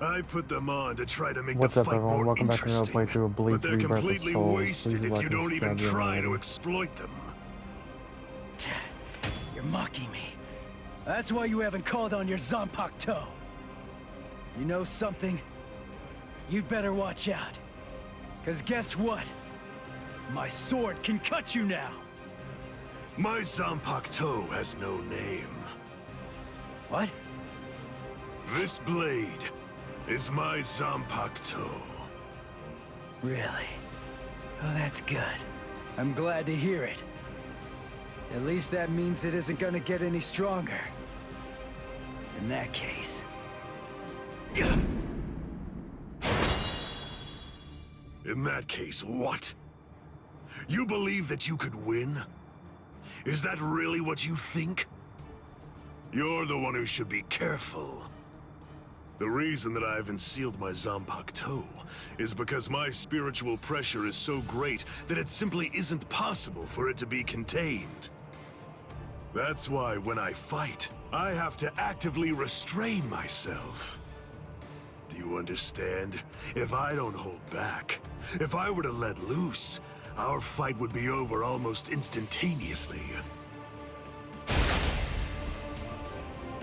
I put them on to try to make the What's up, fight everyone? more Welcome back to another interesting, playthrough of but BLEACH they're Rebirth of completely Souls. wasted Please if like you and don't even subscribe try to already. exploit them. You're mocking me. That's why you haven't called on your Zanpakuto. You know something? You'd better watch out. 'Cause guess what? My sword can cut you now! My Zanpakuto has no name. What? This blade is my Zanpakuto. Really? Oh, that's good. I'm glad to hear it. At least that means it isn't gonna get any stronger. In that case... In that case, what? You believe that you could win? Is that really what you think? You're the one who should be careful. The reason that I've unsealed my Zanpakuto is because my spiritual pressure is so great that it simply isn't possible for it to be contained. That's why when I fight, I have to actively restrain myself. Do you understand? If I don't hold back, if I were to let loose, our fight would be over almost instantaneously.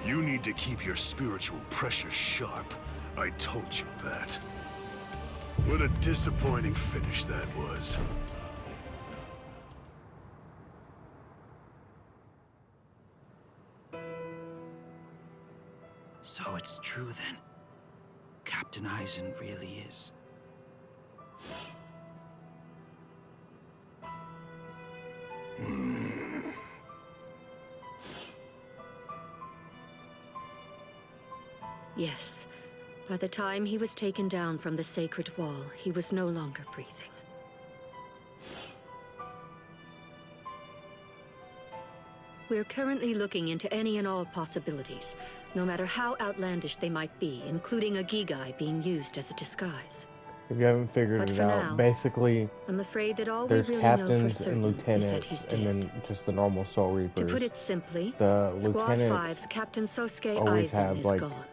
You need to keep your spiritual pressure sharp. I told you that. What a disappointing finish that was. So it's true then. Captain Aizen really is. Yes. By the time he was taken down from the sacred wall, he was no longer breathing. We're currently looking into any and all possibilities, no matter how outlandish they might be, including a Gigai being used as a disguise. If you haven't figured But it for out, now, basically I'm afraid that all we there's really know for captains and certain is that lieutenants, he's dead. and then just the normal Soul To Reapers. put it simply, The Squad lieutenants 5's Captain Sosuke always Aizen have is like gone.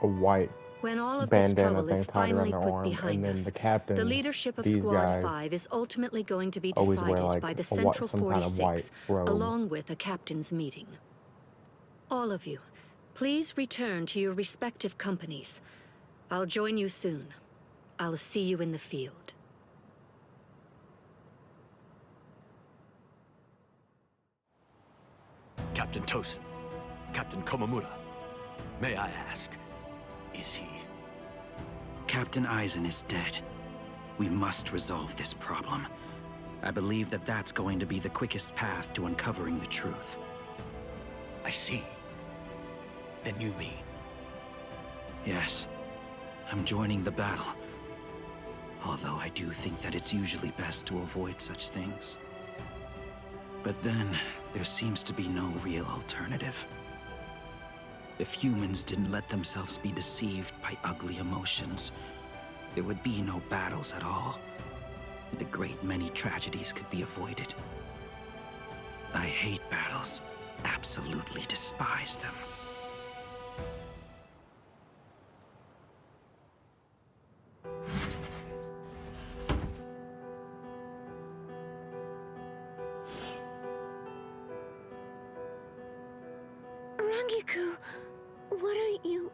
a white When all of this bandana trouble is thing tied around finally their put arm, behind and then us, the captains, the leadership of these Squad guys 5 is ultimately going to be always wear decided like by the a Central some kind of white 46, robe. along with a captain's meeting. All of you, please return to your respective companies. I'll join you soon. I'll see you in the field. Captain Tosin, Captain Komamura, may I ask, is he? Captain Aizen is dead. We must resolve this problem. I believe that that's going to be the quickest path to uncovering the truth. I see. Then you mean? Yes, I'm joining the battle. Although I do think that it's usually best to avoid such things. But then, there seems to be no real alternative. If humans didn't let themselves be deceived by ugly emotions, there would be no battles at all, and a great many tragedies could be avoided. I hate battles, absolutely despise them. Rangiku, what are you...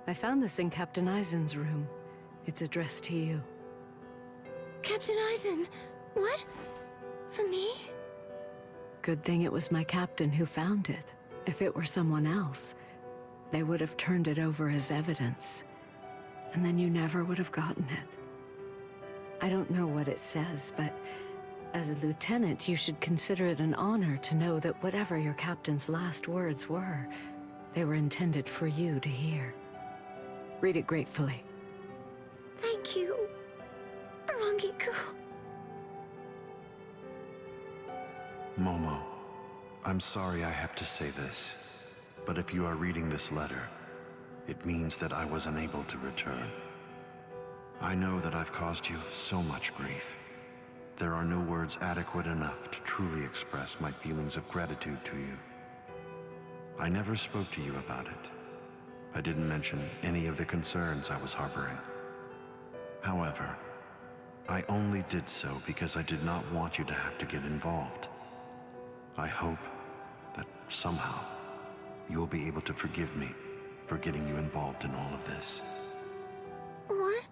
I found this in Captain Aizen's room. It's addressed to you. Captain Aizen, what? For me? Good thing it was my captain who found it. If it were someone else, they would have turned it over as evidence. And then you never would have gotten it. I don't know what it says, but as a lieutenant, you should consider it an honor to know that whatever your captain's last words were, they were intended for you to hear. Read it gratefully. Thank you, Rangiku. Momo, I'm sorry I have to say this, but if you are reading this letter, it means that I was unable to return. I know that I've caused you so much grief. There are no words adequate enough to truly express my feelings of gratitude to you. I never spoke to you about it, I didn't mention any of the concerns I was harboring. However, I only did so because I did not want you to have to get involved. I hope that somehow you will be able to forgive me for getting you involved in all of this. What?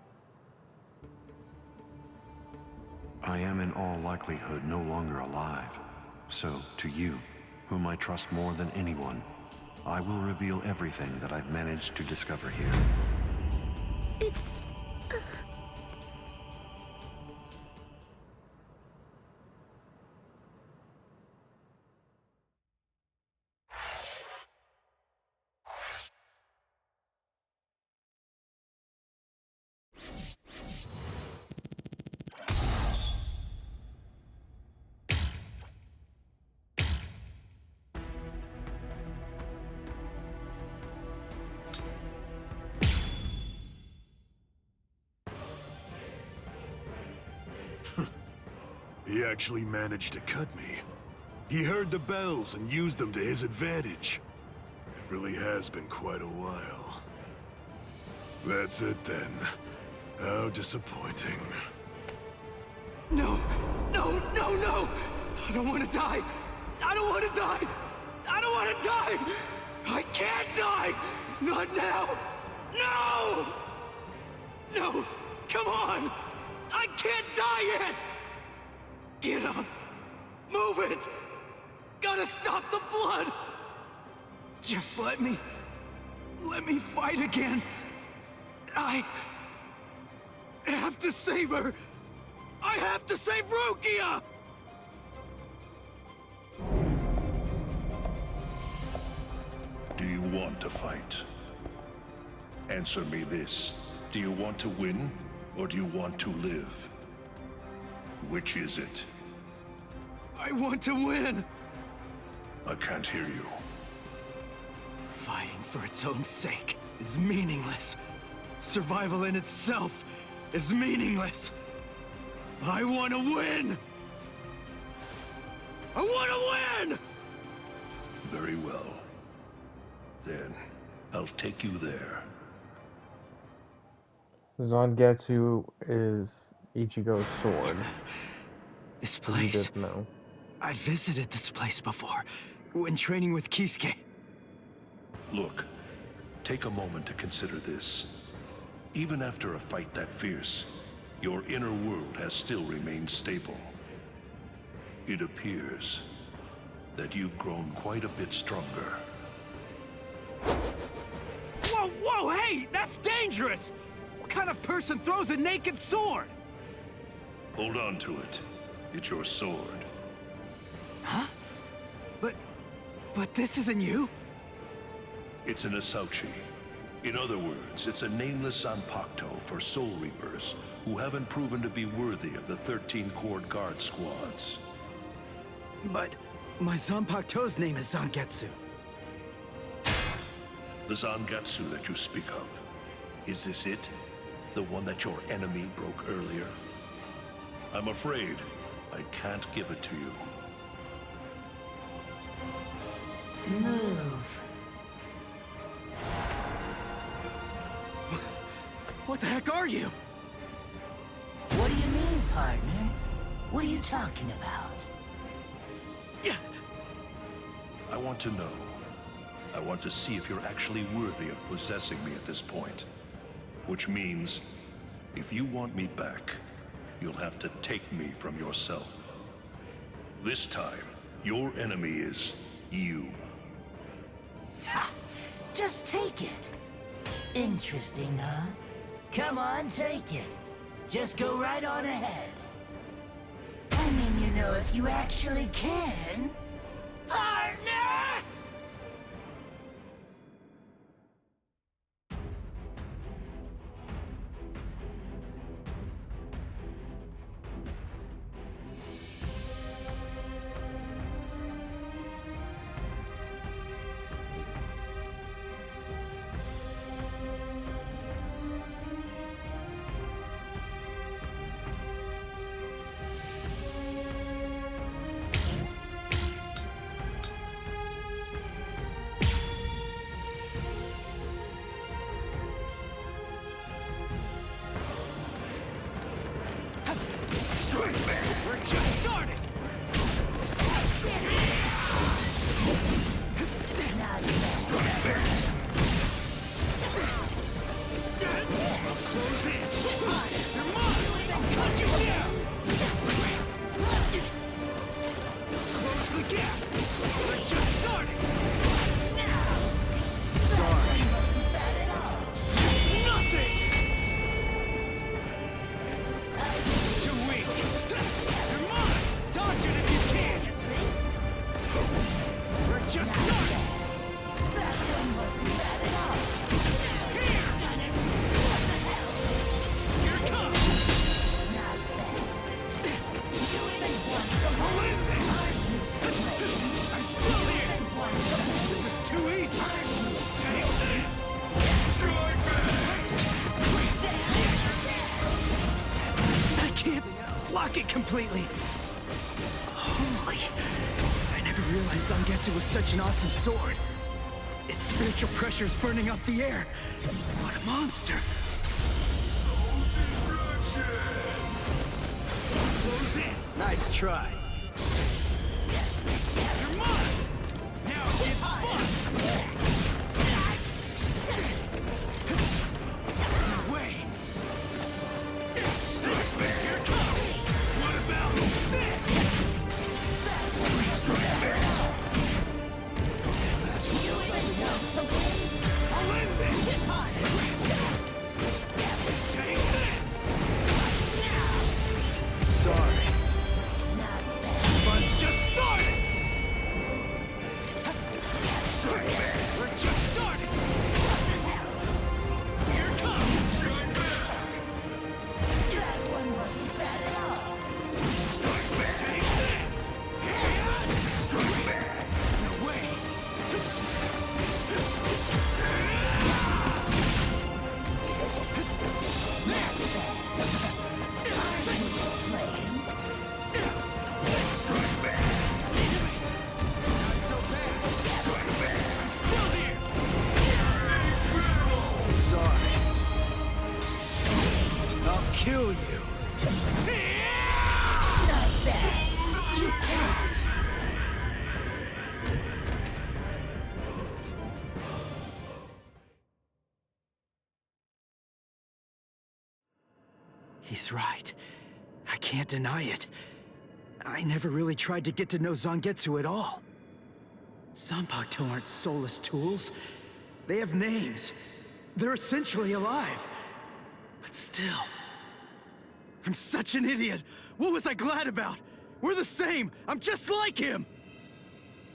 I am in all likelihood no longer alive. So, to you, whom I trust more than anyone, I will reveal everything that I've managed to discover here. It's... He actually managed to cut me. He heard the bells and used them to his advantage. It really has been quite a while. That's it then. How disappointing. No! No! No! No! I don't want to die! I don't want to die! I don't want to die! I can't die! Not now! No! No! Come on! I can't die yet! Get up! Move it! Gotta stop the blood! Just let me fight again. I have to save her! I have to save Rukia! Do you want to fight? Answer me this. Do you want to win, or do you want to live? Which is it? I want to win! I can't hear you. Fighting for its own sake is meaningless. Survival in itself is meaningless. I want to win! I want to win! Very well. Then, I'll take you there. Zangetsu is Ichigo's sword. This You place... didn't know. I visited this place before, when training with Kisuke. Look, take a moment to consider this. Even after a fight that fierce, your inner world has still remained stable. It appears that you've grown quite a bit stronger. Whoa, whoa, hey! That's dangerous! What kind of person throws a naked sword? Hold on to it. It's your sword. Huh? But this isn't you? It's an Asauchi. In other words, it's a nameless Zanpakuto for Soul Reapers who haven't proven to be worthy of the 13-Chord Guard squads. But my Zanpakuto's name is Zangetsu. The Zangetsu that you speak of, is this it? The one that your enemy broke earlier? I'm afraid I can't give it to you. Move. What the heck are you? What do you mean, partner? What are you talking about? Yeah. I want to know. I want to see if you're actually worthy of possessing me at this point. Which means, if you want me back, you'll have to take me from yourself. This time, your enemy is you. Ha! Just take it. Interesting, huh? Come on, take it. Just go right on ahead. I mean, you know, if you actually can... Partner! We're just starting! Strike back! Close in! You're mine! I'll cut you down! Close the gap! We're just starting! Sorry. It's nothing! Too weak! You're mine! Dodge it if you can! We're just starting! That one wasn't bad at all. Here! Here it comes! Not bad. You even want some I'll end this! I'm still here! want some This is too easy! Take this! I can't block it completely! Holy... I never realized Zangetsu was such an awesome sword. Its spiritual pressure is burning up the air. What a monster! Close in! Nice try. You're mine! Now it's fun! No way! Strike back! Here it comes! What about this? Strike back! I'll end this! Take this! Sorry. Fun's just started! Strike back! We're just starting! Here it comes! Strike back! That one wasn't bad at all. Strike back! Take this! Strike back! No way! Strike back! Not so bad! Strike back! I'm still here! Sorry. I'll kill you! Not bad. You can't. He's right. I can't deny it. I never really tried to get to know Zangetsu at all. Zanpakuto aren't soulless tools. They have names. They're essentially alive. But still... I'm such an idiot! What was I glad about? We're the same! I'm just like him!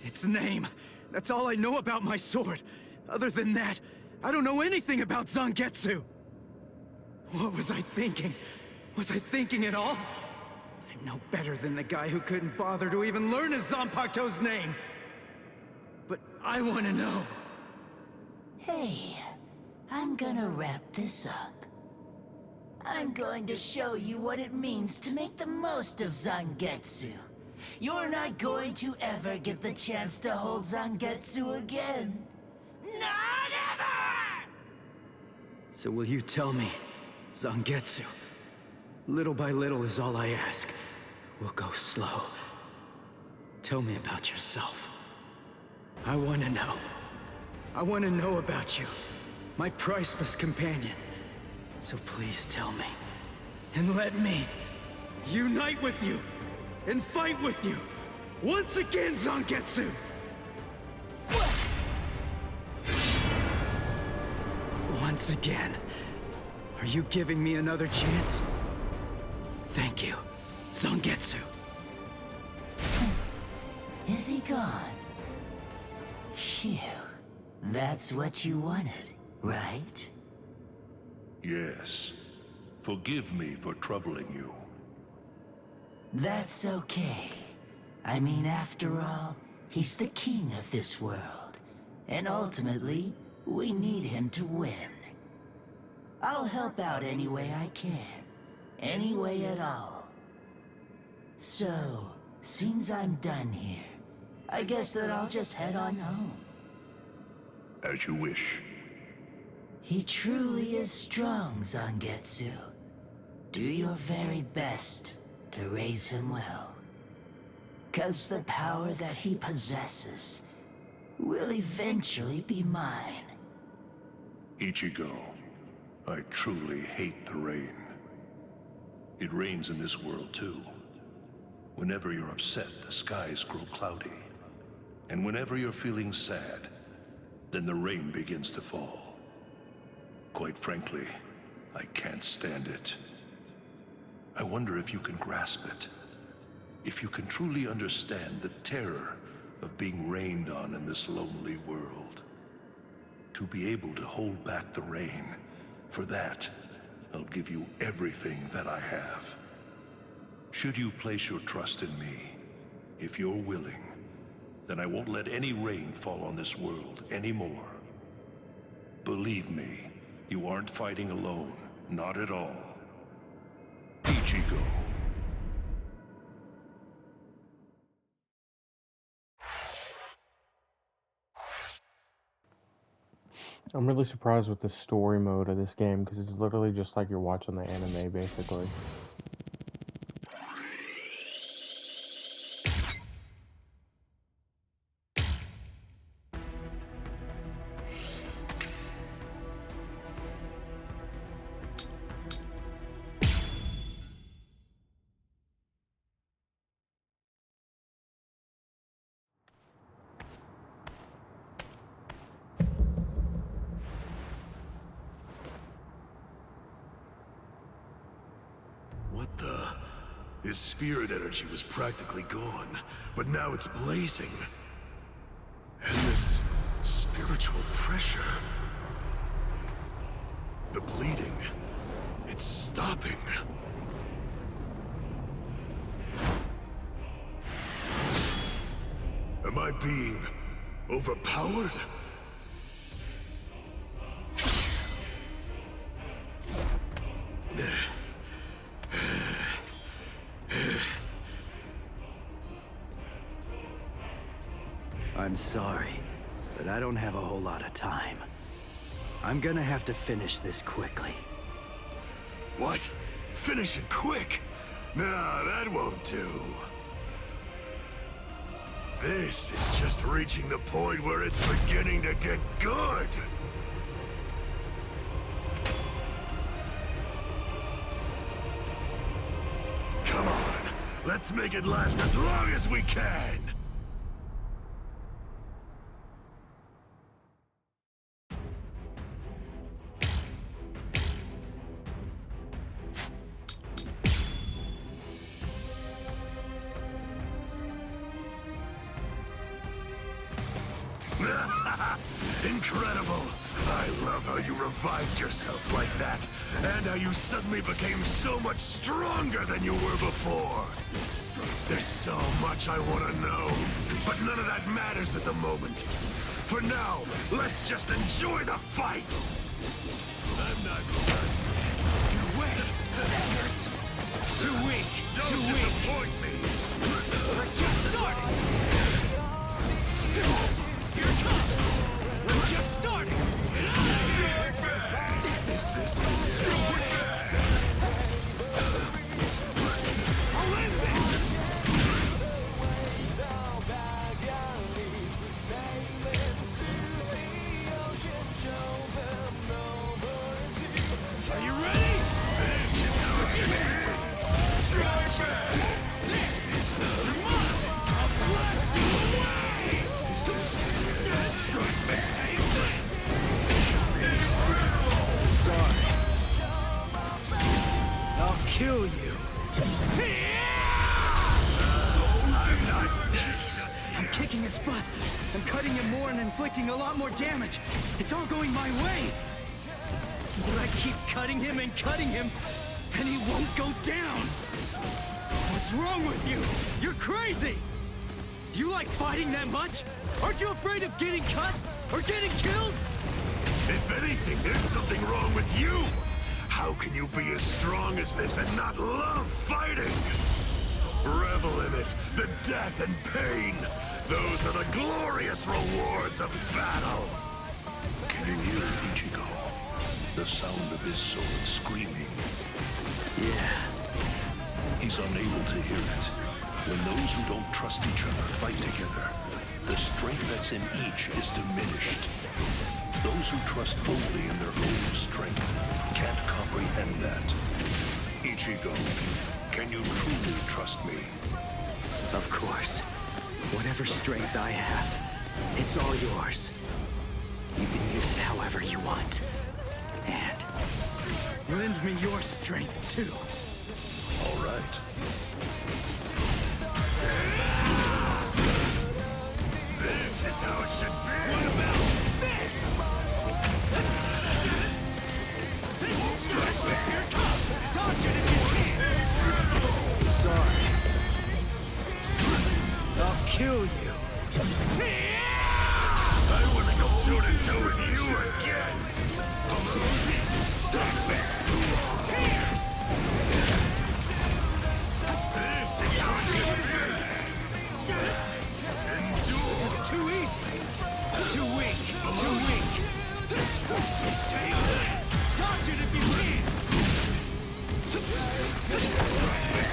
Its name. That's all I know about my sword. Other than that, I don't know anything about Zangetsu. What was I thinking? Was I thinking at all? I'm no better than the guy who couldn't bother to even learn his Zanpakuto's name. But I want to know. Hey, I'm gonna wrap this up. I'm going to show you what it means to make the most of Zangetsu. You're not going to ever get the chance to hold Zangetsu again. Not ever! So will you tell me, Zangetsu? Little by little is all I ask. We'll go slow. Tell me about yourself. I want to know. I want to know about you, my priceless companion. So please tell me, and let me unite with you, and fight with you, once again, Zangetsu! Once again. Are you giving me another chance? Thank you, Zangetsu. Is he gone? Phew. That's what you wanted, right? Yes. Forgive me for troubling you. That's okay. I mean, after all, he's the king of this world. And ultimately, we need him to win. I'll help out any way I can. Any way at all. So, seems I'm done here. I guess that I'll just head on home. As you wish. He truly is strong, Zangetsu. Do your very best to raise him well. 'Cause the power that he possesses will eventually be mine. Ichigo, I truly hate the rain. It rains in this world too. Whenever you're upset, the skies grow cloudy. And whenever you're feeling sad, then the rain begins to fall. Quite frankly, I can't stand it. I wonder if you can grasp it. If you can truly understand the terror of being rained on in this lonely world. To be able to hold back the rain, for that, I'll give you everything that I have. Should you place your trust in me, if you're willing, then I won't let any rain fall on this world anymore. Believe me, you aren't fighting alone, not at all. Ichigo. I'm really surprised with the story mode of this game because it's literally just like you're watching the anime, basically. What the? His spirit energy was practically gone, but now it's blazing. And this spiritual pressure... The bleeding... It's stopping. Am I being overpowered? I'm sorry, but I don't have a whole lot of time. I'm gonna have to finish this quickly. What? Finish it quick? Nah, that won't do. This is just reaching the point where it's beginning to get good. Come on, let's make it last as long as we can. Incredible! I love how you revived yourself like that, and how you suddenly became so much stronger than you were before. There's so much I want to know, but none of that matters at the moment. For now, let's just enjoy the fight! I'm not done yet. No way! That hurts! Too weak! Don't disappoint me! We're just starting! Here it comes! We're just starting! Is this the I'll end this! Are you ready? This is how it should end! Come on! I'll blast you away! Is this the end? Take this! Sorry. I'll kill you. I'm not dead. I'm kicking his butt. I'm cutting him more and inflicting a lot more damage. It's all going my way. But I keep cutting him, and he won't go down. What's wrong with you? You're crazy. Do you like fighting that much? Aren't you afraid of getting cut or getting killed? If anything, there's something wrong with you! How can you be as strong as this and not love fighting? Revel in it, the death and pain! Those are the glorious rewards of battle! Can you hear Ichigo? The sound of his sword screaming. Yeah. He's is unable to hear it. When those who don't trust each other fight together, the strength that's in each is diminished. Those who trust only in their own strength can't comprehend that. Ichigo, can you truly trust me? Of course. Whatever strength I have, it's all yours. You can use it however you want. And Lend me your strength, too. All right. This is how it should be! What about this? Dodge it if you can! Sorry. I'll kill you. I wanna go toe-to-toe with you again! Stop back! Pierce! This is how it should be! This is too easy. Too weak. Too weak. Take this. Dodge it if you can.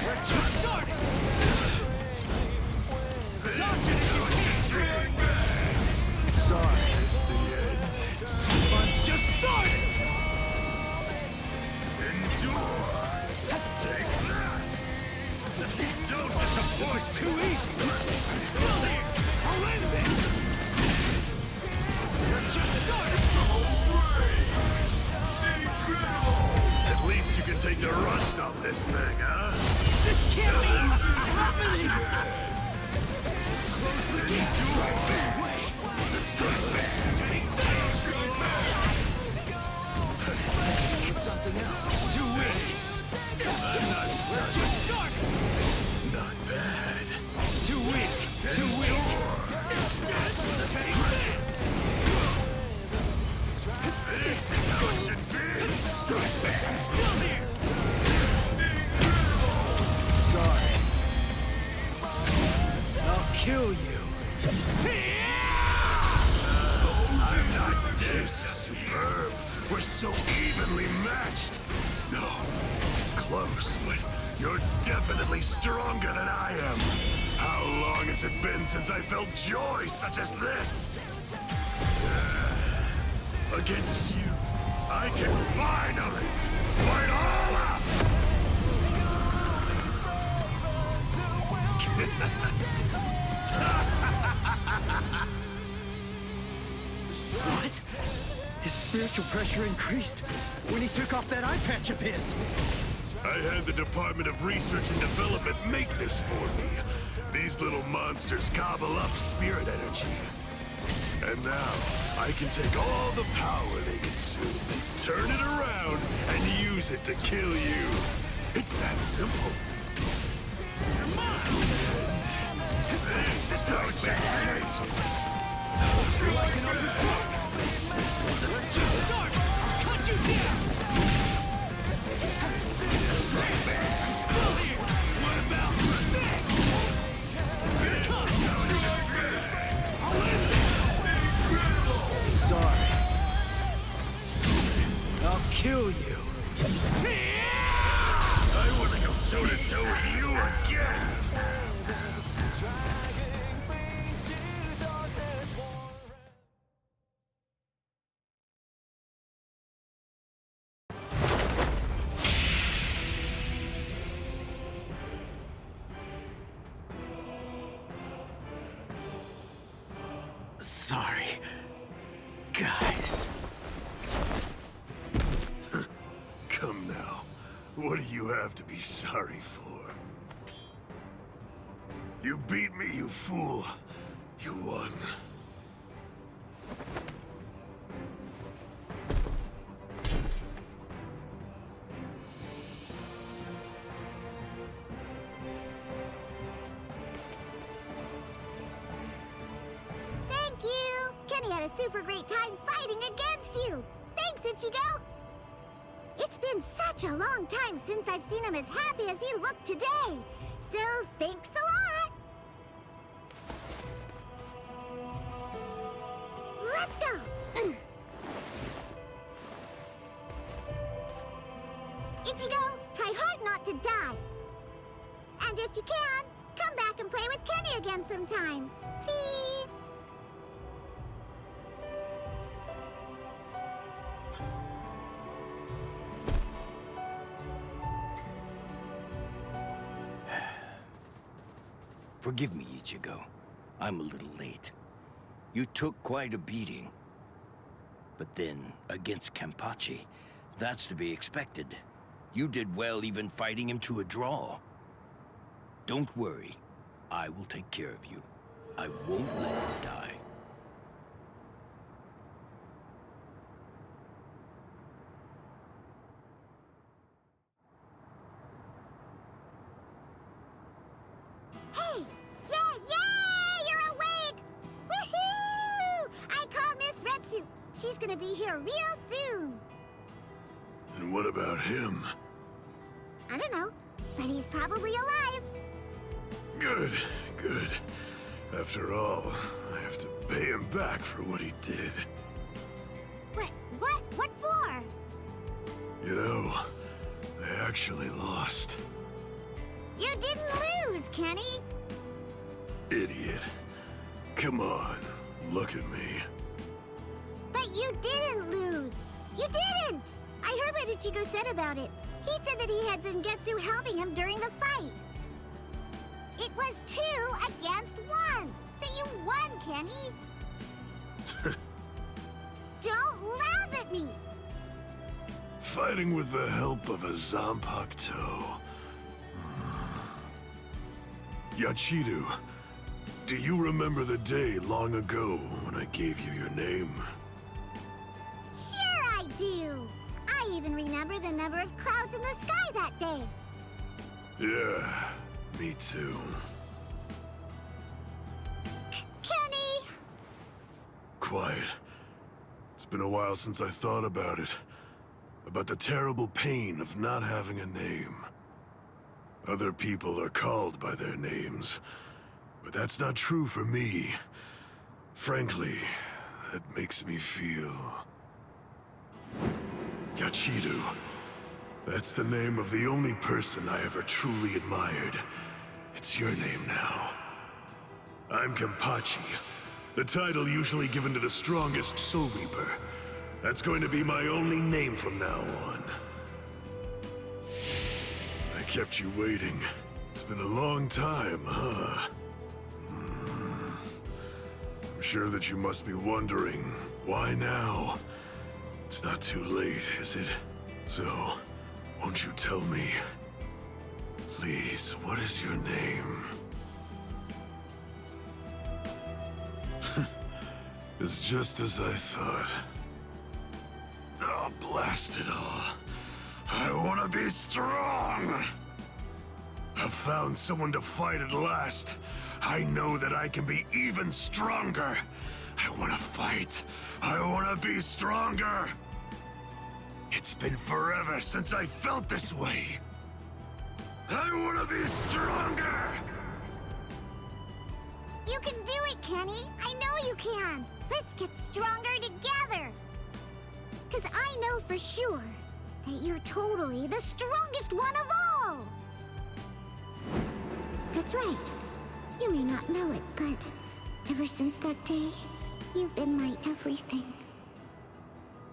We're just starting. Dodge it if you can. Sorry. Is this the end? Fun's just starting. Endure! Take that! Don't disappoint This is me! too easy. I'm still here. I'll end this. We're just starting. At least you can take the rust off this thing, huh? This can't be happening. Something else. Too weak. I'm not done. Just start. Not bad. Too weak. Too weak. Take this. This is how it should be! Strike back! I'm still here. Sorry. I'll kill you. I'm not this superb! We're so evenly matched! No, it's close, but you're definitely stronger than I am! How long has it been since I felt joy such as this? Against you, I can finally fight all out! What? His spiritual pressure increased when he took off that eye patch of his. I had the Department of Research and Development make this for me. These little monsters gobble up spirit energy. And now, I can take all the power they consume, turn it around, and use it to kill you. It's that simple. Is this the end? This is how it should be. You're like an open book. Let's just start. Cut you down. Is this the end? I'm still here. What about this? This is how it should be. I'll end this. Sorry. I'll kill you. I want to go toe-to-toe with you again! Sorry, guys. Come now. What do you have to be sorry for? You beat me, you fool. You won. Thank you! Kenny had a super great time fighting against you! Thanks, Ichigo! It's been such a long time since I've seen him as happy as he looked today! So, thanks a lot! Let's go! Ichigo, try hard not to die! And if you can, come back and play with Kenny again sometime. Please? Forgive me, Ichigo. I'm a little late. You took quite a beating. But then, against Kenpachi, that's to be expected. You did well even fighting him to a draw. Don't worry. I will take care of you. I won't let you die. Hey! Yeah! You're awake! Woohoo! I called Miss Retsu. She's gonna be here real soon. And what about him? I don't know, but he's probably alive. Good, good. After all, I have to pay him back for what he did. What for? You know, I actually lost. You didn't lose, Kenny. Idiot. Come on, look at me. But you didn't lose. You didn't! I heard what Ichigo said about it. He said that he had Zangetsu helping him during the fight. It was 2 against 1. So you won, Kenny. Don't laugh at me. Fighting with the help of a Zanpakuto. Yachidu, do you remember the day long ago when I gave you your name? Sure I do. I even remember the number of clouds in the sky that day. Yeah, me too. Kenny! Quiet. It's been a while since I thought about it. About the terrible pain of not having a name. Other people are called by their names, but that's not true for me. Frankly, that makes me feel... Yachidu. That's the name of the only person I ever truly admired. It's your name now. I'm Kenpachi, the title usually given to the strongest Soul Reaper. That's going to be my only name from now on. I kept you waiting. It's been a long time, huh? I'm sure that you must be wondering, why now? It's not too late, is it? So, won't you tell me? Please, what is your name? It's just as I thought. Oh, blast it all. I want to be strong! I've found someone to fight at last. I know that I can be even stronger. I want to fight. I want to be stronger. It's been forever since I felt this way. I want to be stronger! You can do it, Kenny. I know you can. Let's get stronger together. Because I know for sure that you're totally the strongest one of all. That's right. You may not know it, but ever since that day, you've been my everything.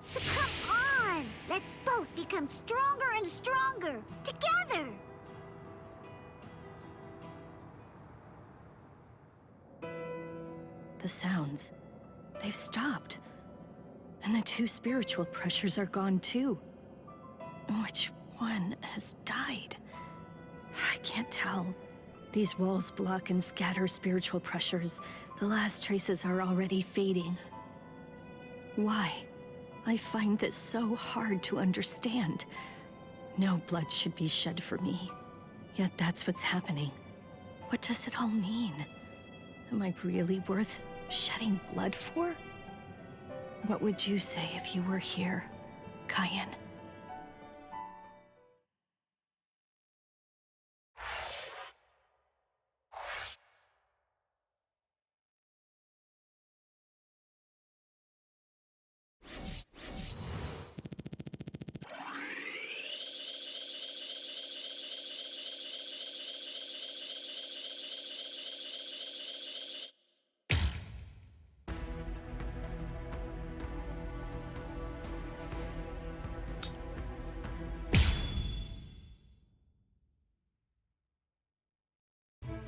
So come on! Let's both become stronger and stronger, together! The sounds, they've stopped. And the 2 spiritual pressures are gone too. Which one has died? I can't tell. These walls block and scatter spiritual pressures. The last traces are already fading. Why? I find this so hard to understand. No blood should be shed for me. Yet that's what's happening. What does it all mean? Am I really worth shedding blood for? What would you say if you were here, Cayenne?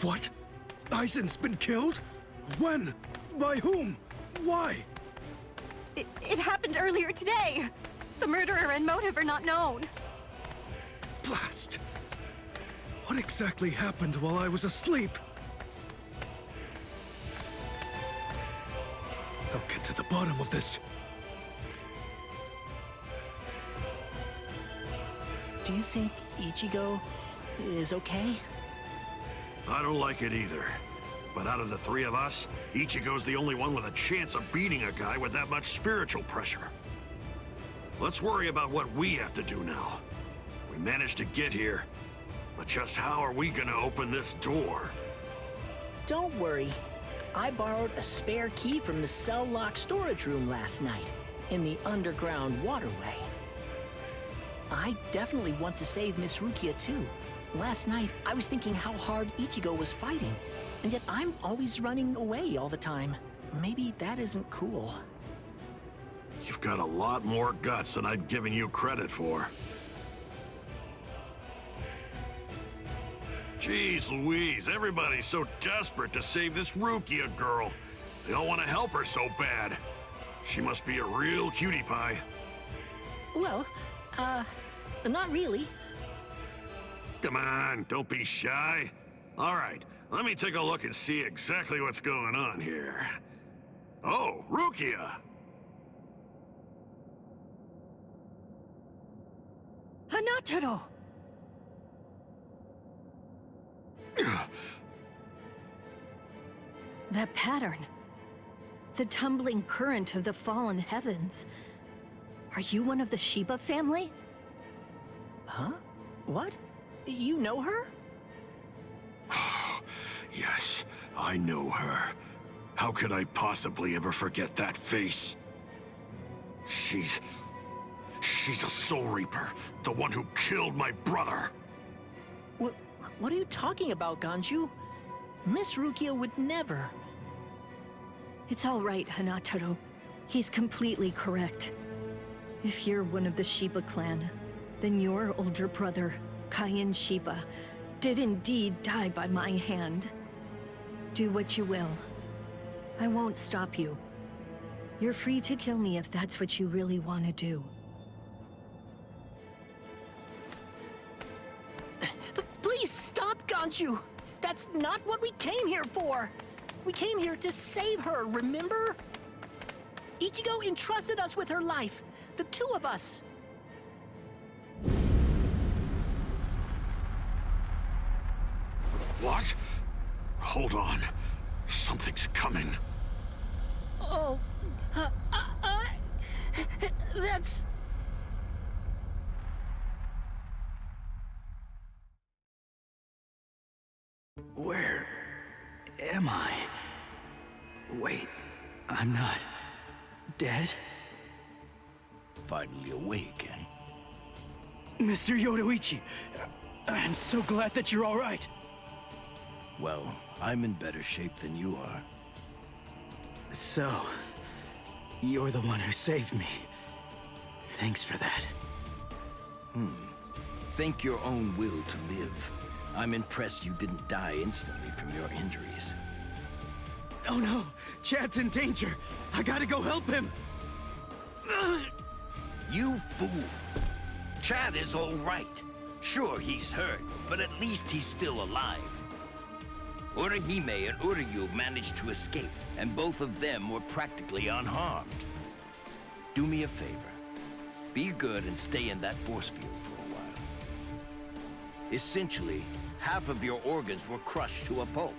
What? Aizen's been killed? When? By whom? Why? It happened earlier today. The murderer and motive are not known. Blast! What exactly happened while I was asleep? I'll get to the bottom of this. Do you think Ichigo is okay? I don't like it either. But out of the three of us, Ichigo's the only one with a chance of beating a guy with that much spiritual pressure. Let's worry about what we have to do now. We managed to get here, but just how are we gonna open this door? Don't worry. I borrowed a spare key from the cell lock storage room last night, in the underground waterway. I definitely want to save Miss Rukia too. Last night, I was thinking how hard Ichigo was fighting, and yet I'm always running away all the time. Maybe that isn't cool. You've got a lot more guts than I'd given you credit for. Jeez Louise, everybody's so desperate to save this Rukia girl. They all want to help her so bad. She must be a real cutie pie. Well, not really. Come on, don't be shy. All right, let me take a look and see exactly what's going on here. Oh, Rukia! Hanataro! That pattern. The tumbling current of the fallen heavens. Are you one of the Shiba family? Huh? What? You know her? Yes, I know her. How could I possibly ever forget that face? She's a Soul Reaper, the one who killed my brother. What are you talking about, Ganju? Miss Rukia would never. It's all right, Hanataro. He's completely correct. If you're one of the Shiba clan, then your older brother, Kaien Shiba, did indeed die by my hand. Do what you will. I won't stop you. You're free to kill me if that's what you really want to do. Please stop, Ganju! That's not what we came here for! We came here to save her, remember? Ichigo entrusted us with her life, the two of us. What? Hold on. Something's coming. Oh, that's... Where am I? Wait, I'm not dead? Finally awake, eh? Mr. Yoruichi, I'm so glad that you're all right. Well, I'm in better shape than you are. So, you're the one who saved me. Thanks for that. Think your own will to live. I'm impressed you didn't die instantly from your injuries. Oh no, Chad's in danger. I gotta go help him. You fool! Chad is all right. Sure, he's hurt, but at least he's still alive. Orihime and Uryu managed to escape, and both of them were practically unharmed. Do me a favor. Be good and stay in that force field for a while. Essentially, half of your organs were crushed to a pulp.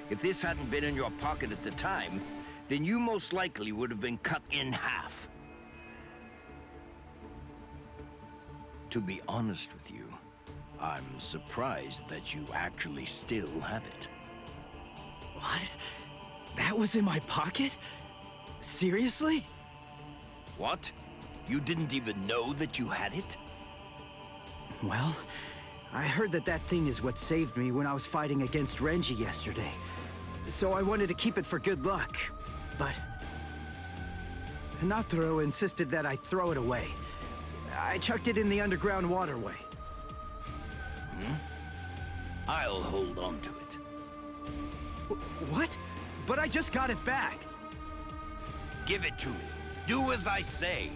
If this hadn't been in your pocket at the time, then you most likely would have been cut in half. To be honest with you, I'm surprised that you actually still have it. What? That was in my pocket? Seriously? What? You didn't even know that you had it? Well, I heard that thing is what saved me when I was fighting against Renji yesterday. So I wanted to keep it for good luck, but... Hanataro insisted that I throw it away. I chucked it in the underground waterway. I'll hold on to it. What? But I just got it back. Give it to me. Do as I say.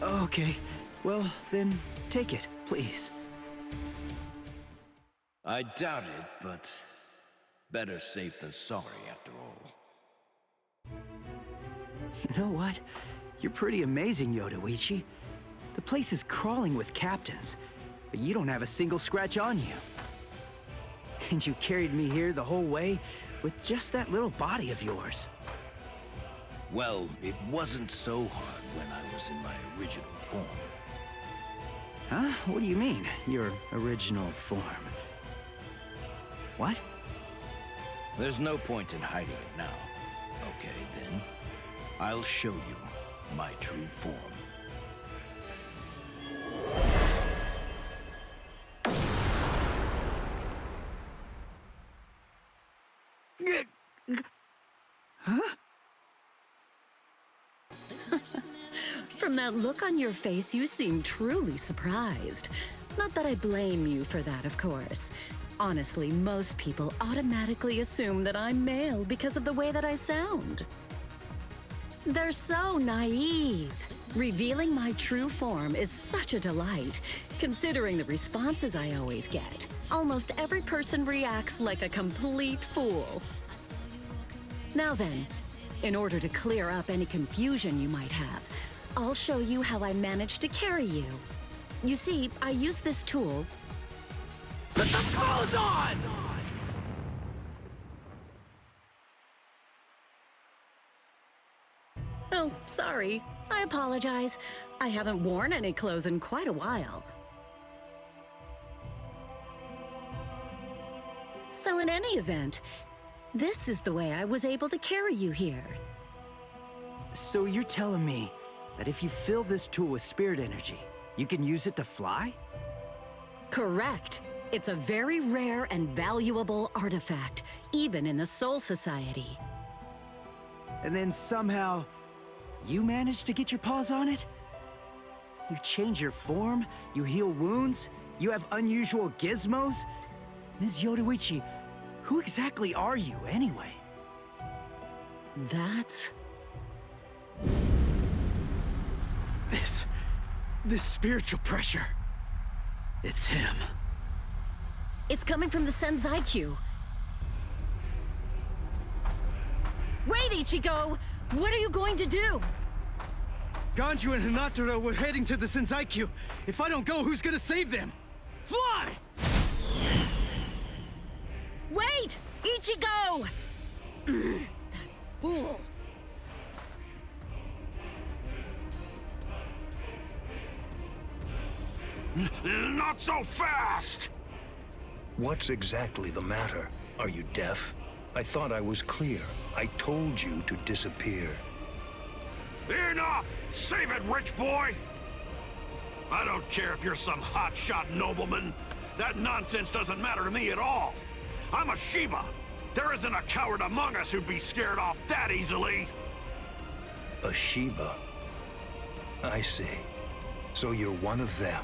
Okay. Well, then take it, please. I doubt it, but better safe than sorry after all. You know what? You're pretty amazing, Yodoichi. The place is crawling with captains, but you don't have a single scratch on you. And you carried me here the whole way with just that little body of yours. Well, it wasn't so hard when I was in my original form. Huh? What do you mean, your original form? What? There's no point in hiding it now. Okay, then. I'll show you my true form. Huh? From that look on your face, you seem truly surprised. Not that I blame you for that, of course. Honestly, most people automatically assume that I'm male because of the way that I sound. They're so naive. Revealing my true form is such a delight, considering the responses I always get. Almost every person reacts like a complete fool. Now then, in order to clear up any confusion you might have, I'll show you how I managed to carry you. You see, I use this tool. Put some clothes on! Oh, sorry. I apologize. I haven't worn any clothes in quite a while. So in any event, this is the way I was able to carry you here. So you're telling me that if you fill this tool with spirit energy, you can use it to fly? Correct. It's a very rare and valuable artifact, even in the Soul Society. And then somehow, you managed to get your paws on it? You change your form, you heal wounds, you have unusual gizmos? Ms. Yodoichi, who exactly are you, anyway? That's... This spiritual pressure. It's him. It's coming from the Senzai-Q. Wait, Ichigo! What are you going to do? Ganju and Hinatora were heading to the Senzai-Q. If I don't go, who's gonna save them? Fly! Wait! Ichigo! That fool. Not so fast! What's exactly the matter? Are you deaf? I thought I was clear. I told you to disappear. Enough! Save it, rich boy! I don't care if you're some hotshot nobleman. That nonsense doesn't matter to me at all. I'm a Shiba. There isn't a coward among us who'd be scared off that easily. A Shiba? I see. So you're one of them.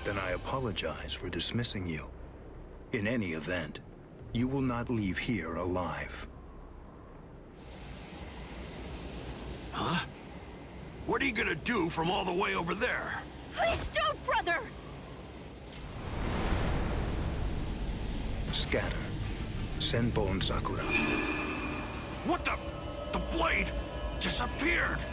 Then I apologize for dismissing you. In any event, you will not leave here alive. Huh? What are you gonna do from all the way over there? Please don't, brother! Scatter. Senbon Sakura. What the? The blade disappeared!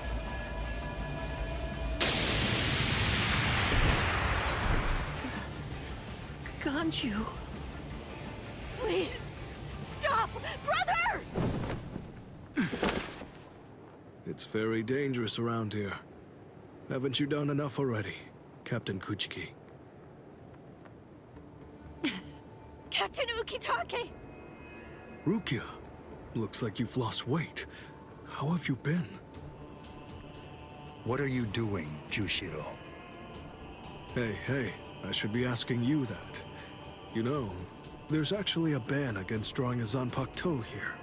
Ganju. Please, stop! Brother! It's very dangerous around here. Haven't you done enough already, Captain Kuchiki? Captain Ukitake! Rukia, looks like you've lost weight. How have you been? What are you doing, Jushiro? Hey, I should be asking you that. You know, there's actually a ban against drawing a Zanpakuto here.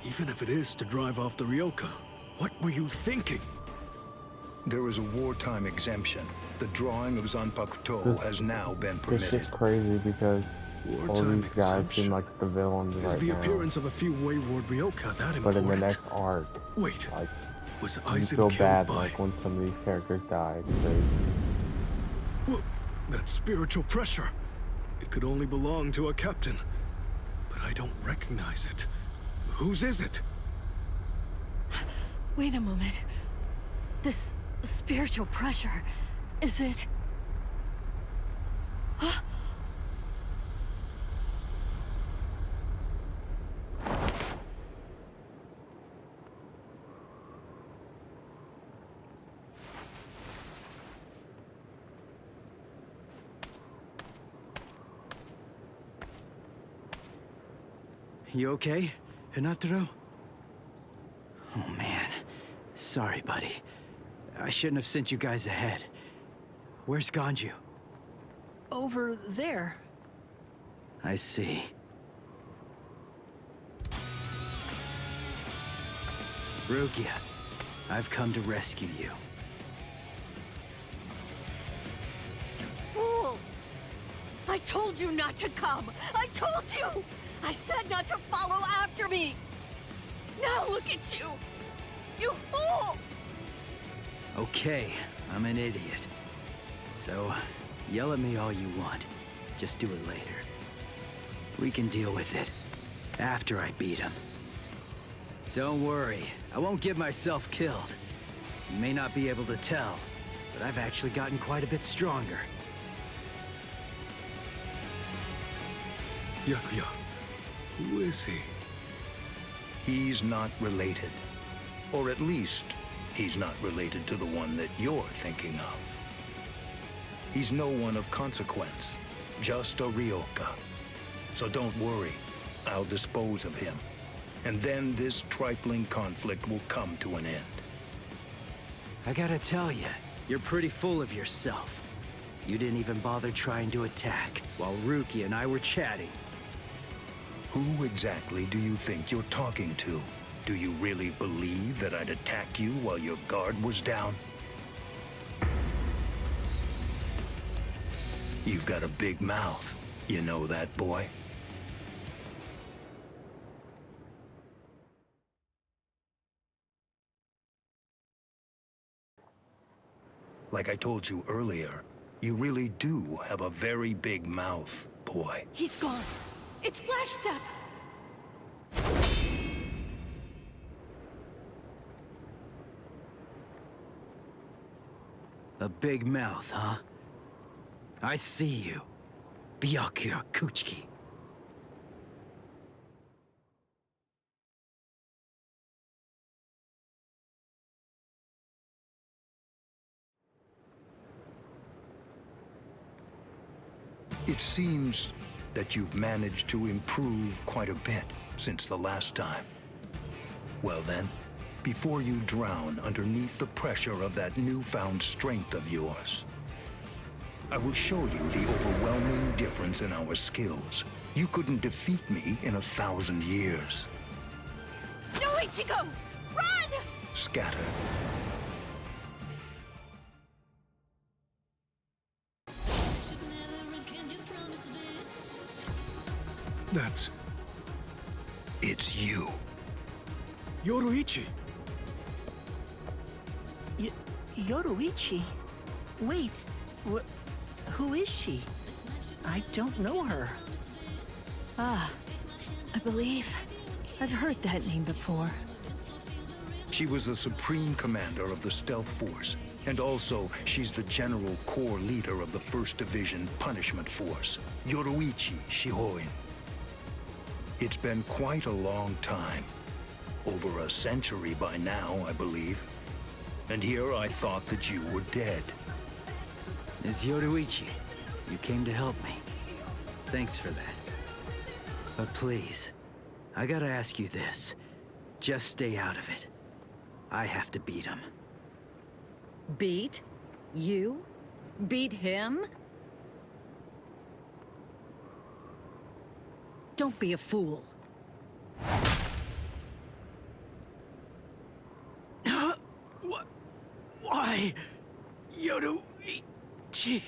Even if it is to drive off the Ryoka, what were you thinking? There is a wartime exemption. The drawing of Zanpakuto has now been permitted. It's just crazy because All these guys seem like the villains Is right the now. appearance of a few wayward Ryoka that important? But in the next arc, wait, like, was you Aizen feel killed bad by... like when some of these characters die. It's crazy. Well, that spiritual pressure. It could only belong to a captain. But I don't recognize it. Whose is it? Wait a moment. This spiritual pressure, is it... You okay, Hinataro? Oh man, sorry buddy. I shouldn't have sent you guys ahead. Where's Ganju? Over there. I see. Rukia, I've come to rescue you. Fool! I told you not to come! I told you! I said not to follow after me! Now look at you! You fool! Okay, I'm an idiot. So, yell at me all you want. Just do it later. We can deal with it after I beat him. Don't worry, I won't get myself killed. You may not be able to tell, but I've actually gotten quite a bit stronger. Yakuya, who is he? He's not related. Or at least, he's not related to the one that you're thinking of. He's no one of consequence, just a Ryoka. So don't worry, I'll dispose of him. And then this trifling conflict will come to an end. I gotta tell you, you're pretty full of yourself. You didn't even bother trying to attack, while Ruki and I were chatting. Who exactly do you think you're talking to? Do you really believe that I'd attack you while your guard was down? You've got a big mouth. You know that, boy? Like I told you earlier, you really do have a very big mouth, boy. He's gone. It's Flash Step. A big mouth, huh? I see you. Byakuya Kuchiki. It seems that you've managed to improve quite a bit since the last time. Well then, before you drown underneath the pressure of that newfound strength of yours, I will show you the overwhelming difference in our skills. You couldn't defeat me in 1,000 years. No, Ichigo! Run! Scatter. That's... It's you. Yoruichi! Yoruichi? Wait, who is she? I don't know her. Ah, I believe I've heard that name before. She was the Supreme Commander of the Stealth Force, and also she's the General Corps Leader of the 1st Division Punishment Force, Yoruichi Shihoin. It's been quite a long time. Over a century by now, I believe. And here I thought that you were dead. It's Yoruichi. You came to help me. Thanks for that. But please, I gotta ask you this. Just stay out of it. I have to beat him. Beat? You? Beat him? Don't be a fool. Why? Yoruichi.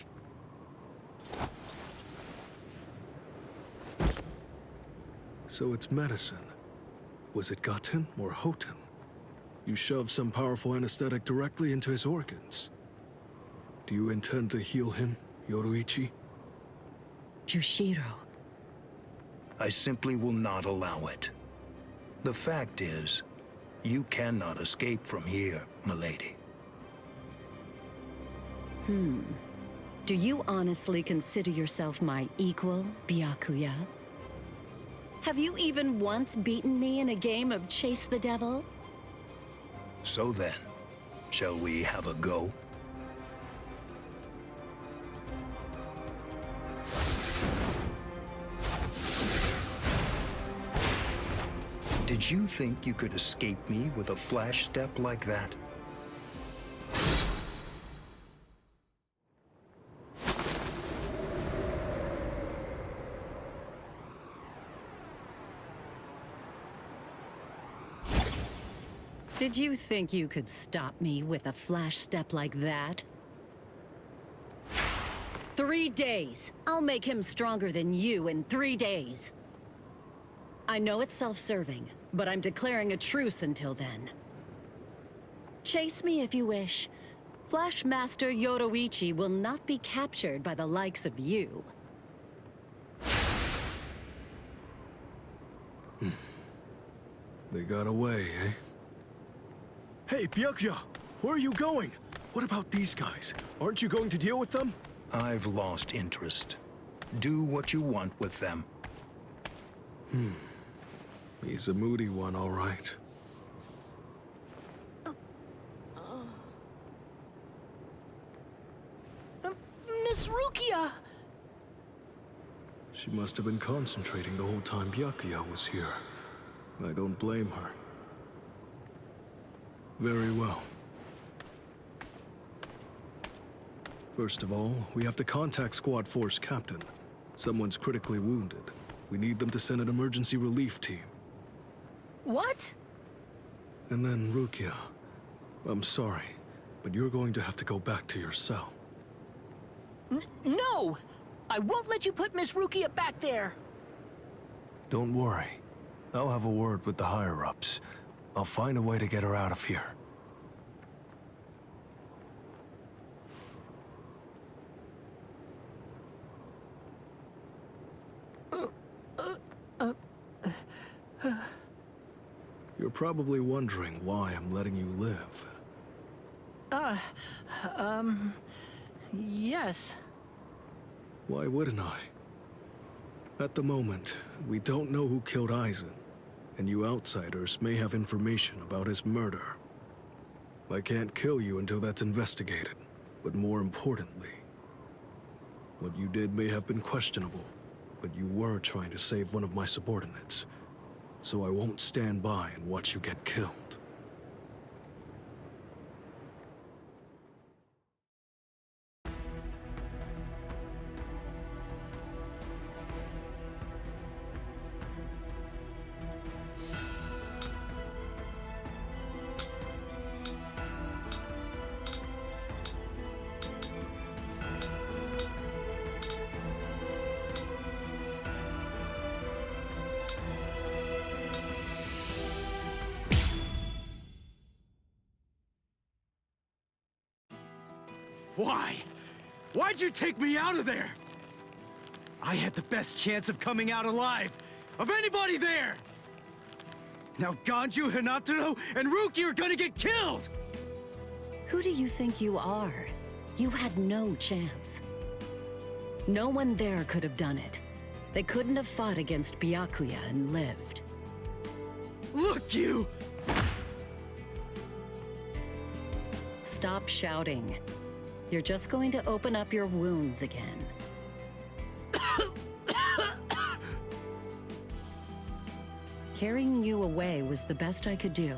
So it's medicine. Was it Gaten or Hoten? You shoved some powerful anesthetic directly into his organs. Do you intend to heal him, Yoruichi? Jushiro. I simply will not allow it. The fact is, you cannot escape from here, milady. Do you honestly consider yourself my equal, Byakuya? Have you even once beaten me in a game of Chase the Devil? So then, shall we have a go? Did you think you could escape me with a flash step like that? Did you think you could stop me with a flash step like that? 3 days. I'll make him stronger than you in 3 days. I know it's self-serving, but I'm declaring a truce until then. Chase me if you wish. Flash Master Yoruichi will not be captured by the likes of you. They got away, eh? Hey, Byakuya! Where are you going? What about these guys? Aren't you going to deal with them? I've lost interest. Do what you want with them. He's a moody one, all right. Miss Rukia! She must have been concentrating the whole time Byakuya was here. I don't blame her. Very well. First of all, we have to contact Squad Force Captain. Someone's critically wounded. We need them to send an emergency relief team. What? And then, Rukia, I'm sorry, but you're going to have to go back to your cell. No! I won't let you put Miss Rukia back there! Don't worry. I'll have a word with the higher-ups. I'll find a way to get her out of here. You're probably wondering why I'm letting you live. Yes. Why wouldn't I? At the moment, we don't know who killed Aizen, and you outsiders may have information about his murder. I can't kill you until that's investigated, but more importantly, what you did may have been questionable, but you were trying to save one of my subordinates, so I won't stand by and watch you get killed. Why? Why'd you take me out of there? I had the best chance of coming out alive, of anybody there! Now Ganju, Hinataro, and Ruki are gonna get killed! Who do you think you are? You had no chance. No one there could have done it. They couldn't have fought against Byakuya and lived. Look, you! Stop shouting. You're just going to open up your wounds again. Carrying you away was the best I could do.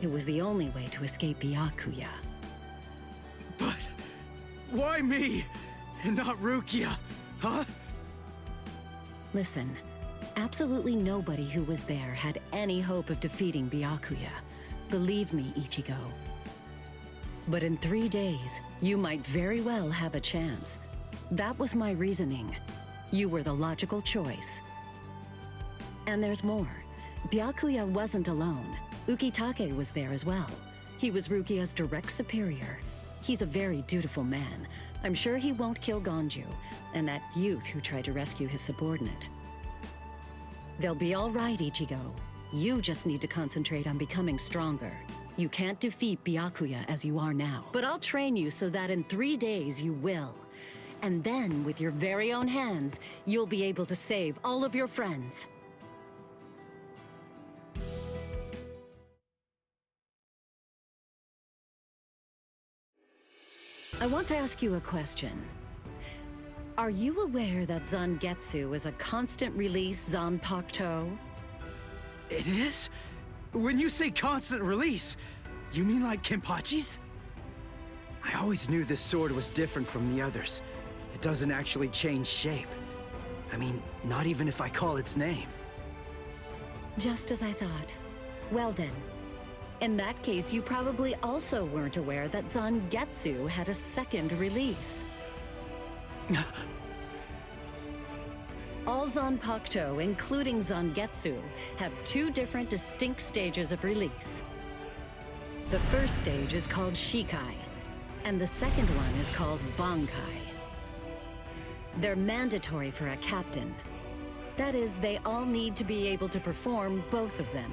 It was the only way to escape Byakuya. But why me, and not Rukia, huh? Listen, absolutely nobody who was there had any hope of defeating Byakuya. Believe me, Ichigo. But in 3 days, you might very well have a chance. That was my reasoning. You were the logical choice. And there's more. Byakuya wasn't alone. Ukitake was there as well. He was Rukia's direct superior. He's a very dutiful man. I'm sure he won't kill Gonju, and that youth who tried to rescue his subordinate. They'll be all right, Ichigo. You just need to concentrate on becoming stronger. You can't defeat Byakuya as you are now, but I'll train you so that in 3 days you will. And then, with your very own hands, you'll be able to save all of your friends. I want to ask you a question. Are you aware that Zangetsu is a constant release Zanpakuto? It is? When you say constant release, you mean like Kenpachi's? I always knew this sword was different from the others. It doesn't actually change shape. I mean, not even if I call its name. Just as I thought. Well then, in that case, you probably also weren't aware that Zangetsu had a second release. All Zanpakuto, including Zangetsu, have 2 different distinct stages of release. The first stage is called Shikai, and the second one is called Bankai. They're mandatory for a captain. That is, they all need to be able to perform both of them.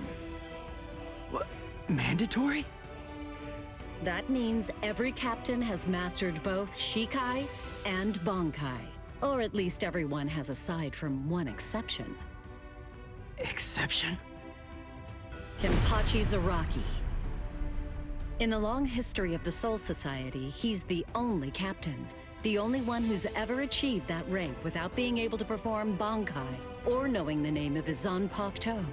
What? Mandatory? That means every captain has mastered both Shikai and Bankai. Or at least everyone has, aside from one exception. Exception? Kenpachi Zaraki. In the long history of the Soul Society, he's the only captain. The only one who's ever achieved that rank without being able to perform Bankai or knowing the name of his Zanpakuto.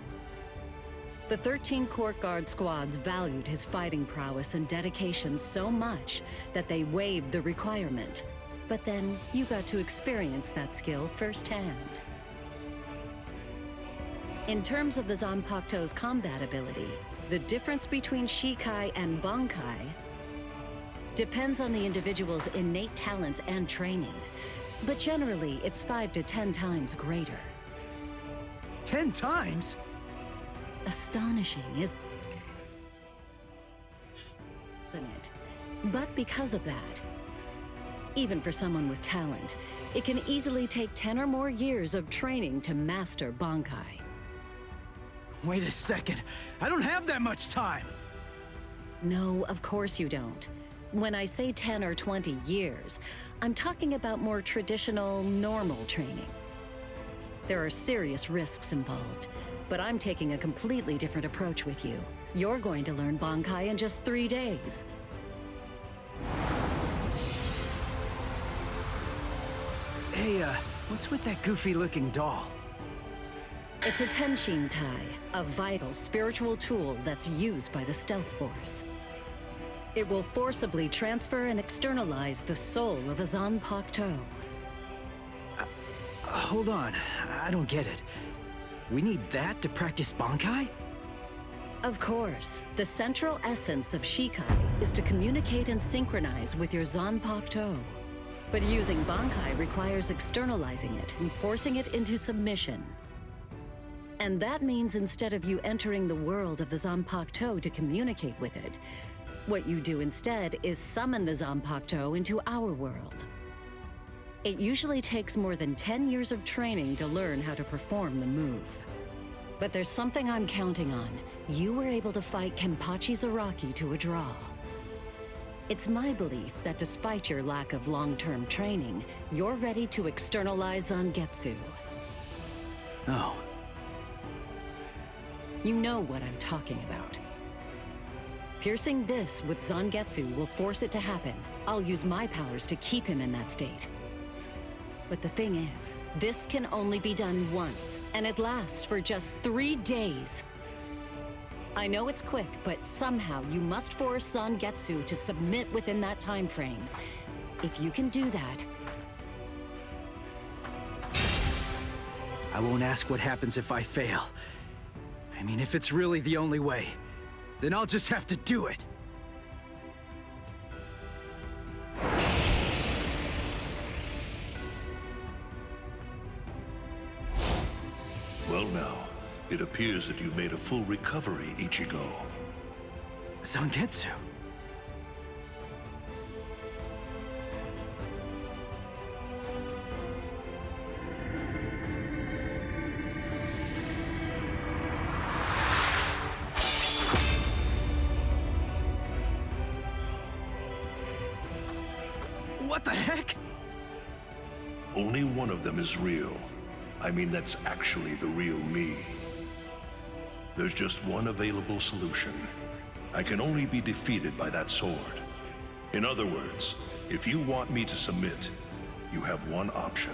The 13 Court Guard squads valued his fighting prowess and dedication so much that they waived the requirement. But then, you got to experience that skill firsthand. In terms of the Zanpakuto's combat ability, the difference between Shikai and Bankai depends on the individual's innate talents and training. But generally, it's 5 to 10 times greater. 10 times? Astonishing, isn't it? But because of that, even for someone with talent, it can easily take 10 or more years of training to master Bankai. Wait a second, I don't have that much time! No, of course you don't. When I say 10 or 20 years, I'm talking about more traditional, normal training. There are serious risks involved, but I'm taking a completely different approach with you. You're going to learn Bankai in just 3 days. Hey, what's with that goofy-looking doll? It's a Tenshin Tai, a vital spiritual tool that's used by the Stealth Force. It will forcibly transfer and externalize the soul of a Zanpakuto. Hold on, I don't get it. We need that to practice Bankai? Of course. The central essence of Shikai is to communicate and synchronize with your Zanpakuto. But using Bankai requires externalizing it and forcing it into submission. And that means instead of you entering the world of the Zanpakuto to communicate with it, what you do instead is summon the Zanpakuto into our world. It usually takes more than 10 years of training to learn how to perform the move. But there's something I'm counting on. You were able to fight Kenpachi Zaraki to a draw. It's my belief that despite your lack of long-term training, you're ready to externalize Zangetsu. Oh. You know what I'm talking about. Piercing this with Zangetsu will force it to happen. I'll use my powers to keep him in that state. But the thing is, this can only be done once, and it lasts for just 3 days. I know it's quick, but somehow you must force Zangetsu to submit within that time frame. If you can do that... I won't ask what happens if I fail. I mean, if it's really the only way, then I'll just have to do it. Well now, It appears that you made a full recovery, Ichigo. Zangetsu. What the heck? Only one of them is real. I mean, that's actually the real me. There's just one available solution. I can only be defeated by that sword. In other words, if you want me to submit, you have one option.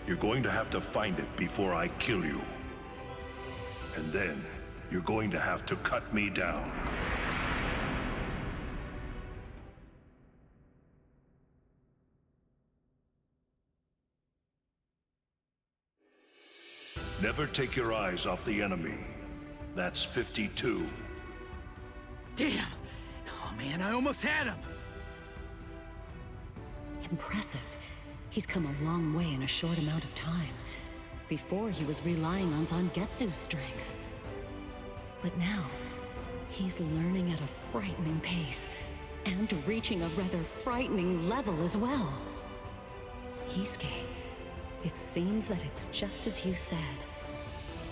You're going to have to find it before I kill you. And then, you're going to have to cut me down. Never take your eyes off the enemy. That's 52. Damn! Oh man, I almost had him! Impressive. He's come a long way in a short amount of time. Before, he was relying on Zangetsu's strength. But now, he's learning at a frightening pace, and reaching a rather frightening level as well. Kisuke, it seems that it's just as you said.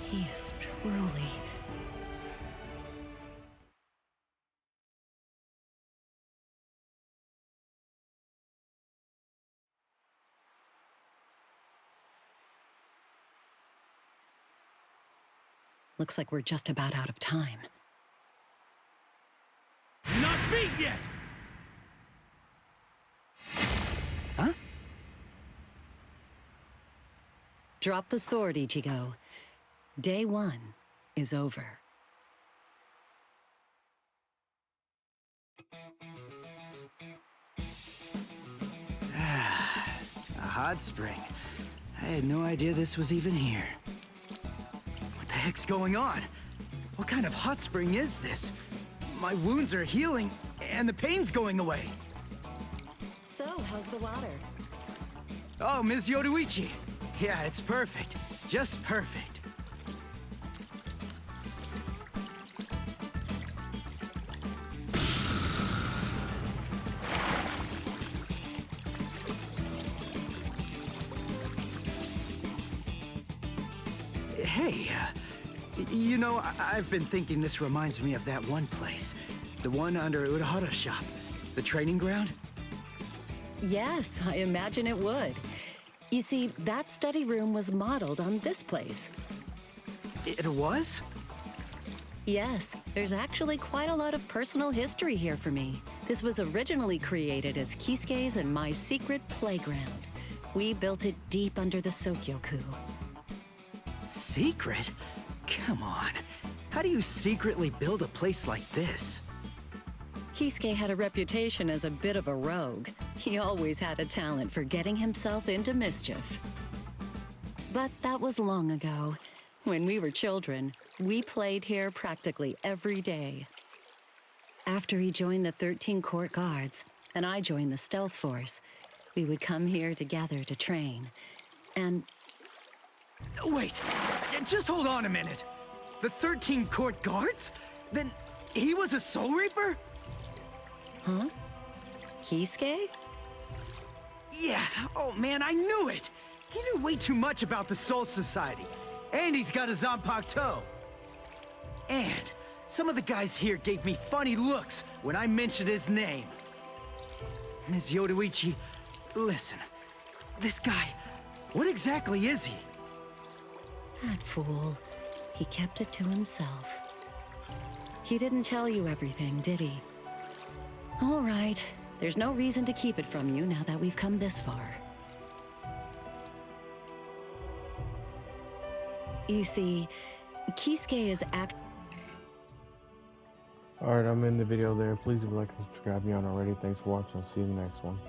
He is truly... Looks like we're just about out of time. Not beat yet! Huh? Drop the sword, Ichigo. Day 1 is over. A hot spring. I had no idea this was even here. What the heck's going on? What kind of hot spring is this? My wounds are healing, and the pain's going away. So, how's the water? Oh, Ms. Yoruichi. Yeah, it's perfect. Just perfect. Hey, you know, I've been thinking this reminds me of that one place. The one under Urahara's shop. The training ground? Yes, I imagine it would. You see, that study room was modeled on this place. It was? Yes, there's actually quite a lot of personal history here for me. This was originally created as Kisuke's and my secret playground. We built it deep under the Sokyoku. Secret? Come on. How do you secretly build a place like this? Kisuke had a reputation as a bit of a rogue. He always had a talent for getting himself into mischief. But that was long ago. When we were children, we played here practically every day. After he joined the 13 Court Guards, and I joined the Stealth Force, we would come here together to train. And... Wait, just hold on a minute. The 13 Court Guards? Then he was a Soul Reaper? Huh? Kisuke? Yeah, oh man, I knew it! He knew way too much about the Soul Society. And he's got a Zanpakuto. And some of the guys here gave me funny looks when I mentioned his name. Ms. Yoruichi, listen. This guy, what exactly is he? That fool. He kept it to himself. He didn't tell you everything, did he? All right. There's no reason to keep it from you now that we've come this far. You see, Kisuke is Alright, I'm in the video there. Please do like and subscribe if you haven't already. Thanks for watching. I'll see you in the next one.